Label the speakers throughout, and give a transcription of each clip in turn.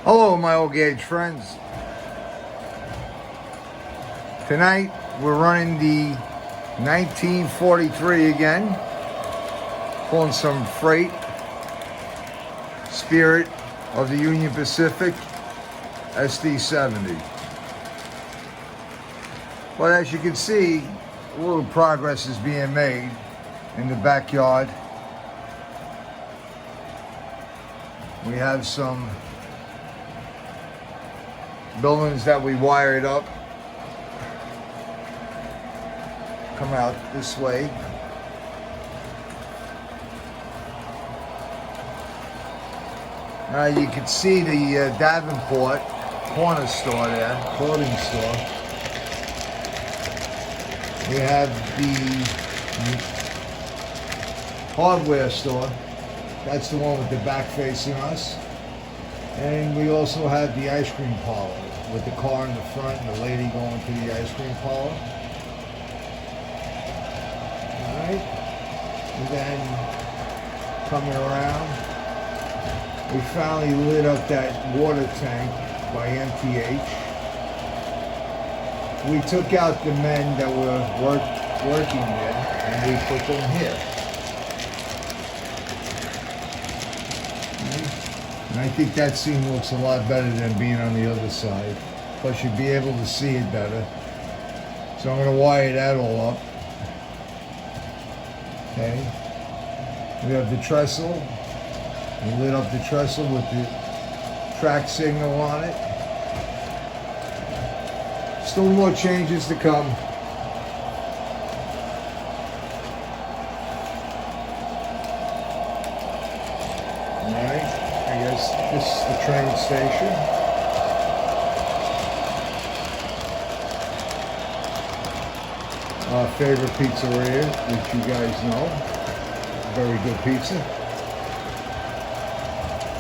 Speaker 1: Hello, my old gauge friends. Tonight we're running the 1943 again, pulling some freight, Spirit of the Union Pacific SD70. But as you can see, a little progress is being made in the backyard. We have some buildings that we wired up come out this way. You can see the Davenport corner store there, clothing store. We have the hardware store. That's the one with the back facing us. And we also have the ice cream parlor with the car in the front and the lady going to the ice cream parlor. Alright. And then coming around, we finally lit up that water tank by MTH. We took out the men that were working there and we put them here. And I think that scene looks a lot better than being on the other side. Plus you'd be able to see it better. So I'm going to wire that all up. Okay. We have the trestle. We lit up the trestle with the track signal on it. Still more changes to come. Alright. I guess this is the train station. Our favorite pizzeria, which you guys know. Very good pizza.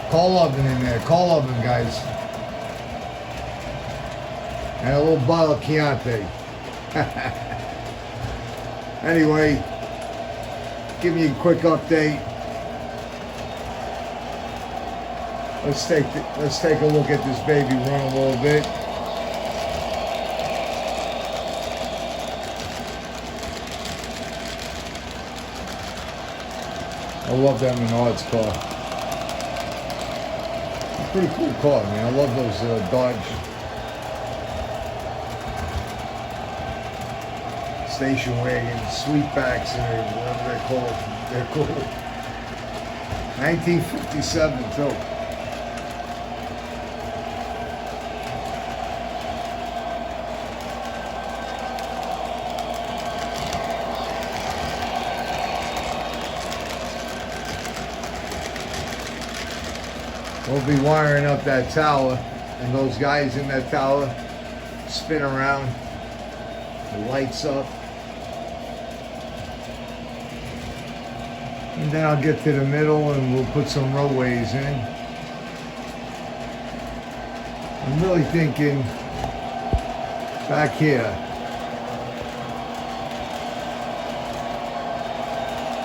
Speaker 1: Coal oven in there. Coal oven, guys. And a little bottle of Chianti. Anyway, give you a quick update. Let's take a look at this baby run a little bit. I love that Menards car. It's a pretty cool car, man. I love those Dodge station wagons, sweetbacks, or whatever they're called. They're cool. 1957 too. We'll be wiring up that tower, and those guys in that tower spin around, the lights up. And then I'll get to the middle and we'll put some roadways in. I'm really thinking back here.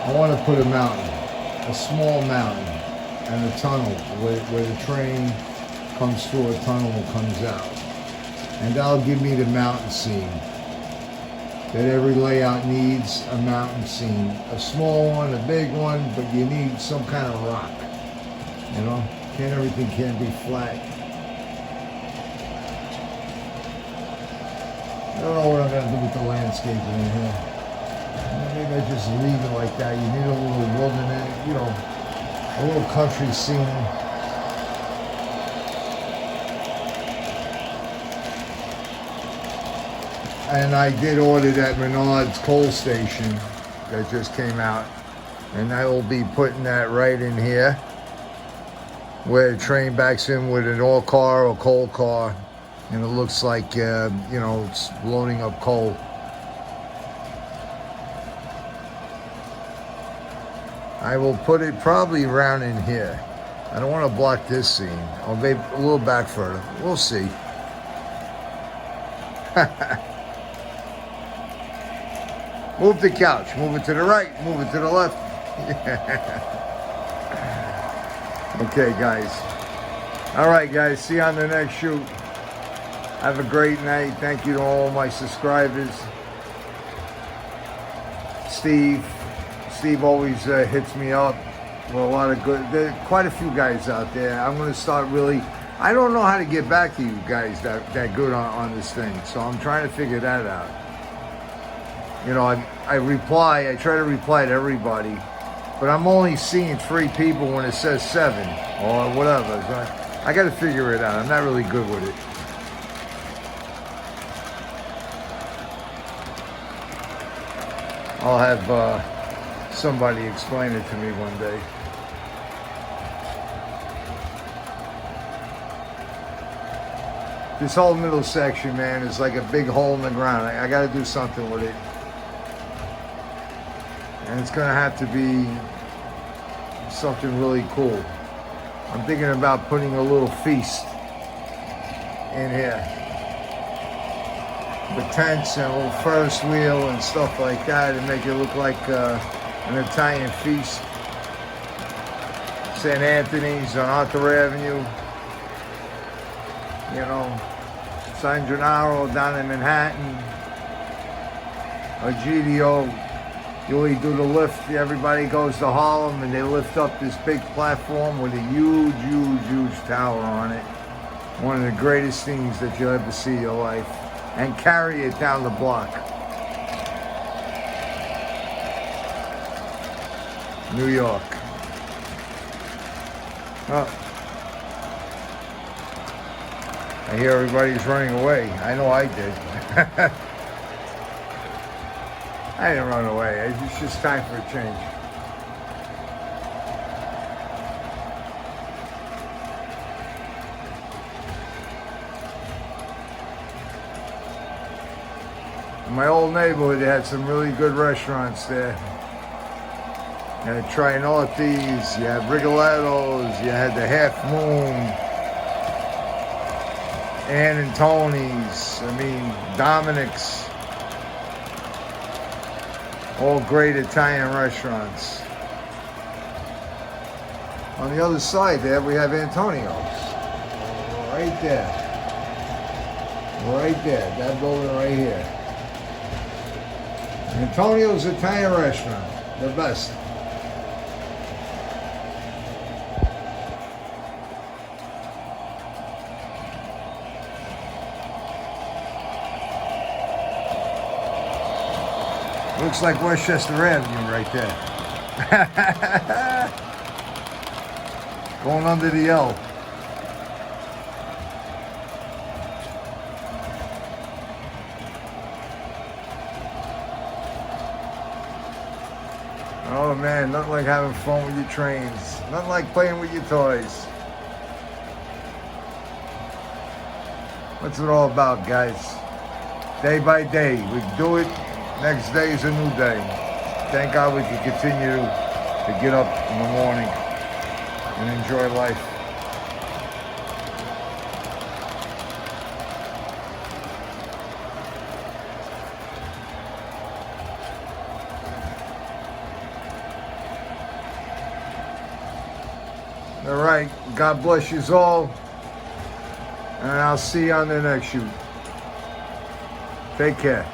Speaker 1: I want to put a mountain, a small mountain, and a tunnel where the train comes through a tunnel and comes out. And that'll give me the mountain scene. That every layout needs a mountain scene. A small one, a big one, but you need some kind of rock. You know? Everything can't be flat. I don't know what I'm gonna do with the landscaping in here. Maybe I just leave it like that. You need a little wilderness, you know, a little country scene. And I did order that Menards coal station that just came out. And I will be putting that right in here where the train backs in with an ore car or coal car. And it looks like, you know, it's loading up coal. I will put it probably around in here. I don't want to block this scene. Or maybe a little back further. We'll see. Move the couch. Move it to the right. Move it to the left. Okay, guys. All right, guys. See you on the next shoot. Have a great night. Thank you to all my subscribers. Steve always hits me up with a lot of good. There are quite a few guys out there. I'm going to start really. I don't know how to get back to you guys that good on this thing, so I'm trying to figure that out. You know, I try to reply to everybody, but I'm only seeing 3 people when it says 7 or whatever. So I got to figure it out. I'm not really good with it. I'll have somebody explain it to me one day. This whole middle section, man, is like a big hole in the ground. I got to do something with it. And it's going to have to be something really cool. I'm thinking about putting a little feast in here. With tents and a little Ferris wheel and stuff like that and make it look like an Italian feast. St. Anthony's on Arthur Avenue. You know, San Gennaro down in Manhattan, or GDO, you do the lift, everybody goes to Harlem and they lift up this big platform with a huge, huge, huge tower on it. One of the greatest things that you'll ever see in your life. And carry it down the block. New York. Oh. I hear everybody's running away. I know I did. I didn't run away. It's just time for a change. In my old neighborhood, they had some really good restaurants there. You had Trinortis, you had Rigoletto's, you had the Half Moon, Ann and Tony's, Dominic's. All great Italian restaurants. On the other side there, we have Antonio's. Right there. Right there, that building right here. Antonio's Italian restaurant, the best. Looks like Westchester Avenue right there. Going under the L. Oh man, nothing like having fun with your trains. Nothing like playing with your toys. What's it all about, guys? Day by day, we do it. Next day is a new day. Thank God we can continue to get up in the morning and enjoy life. All right, God bless you all, and I'll see you on the next shoot. Take care.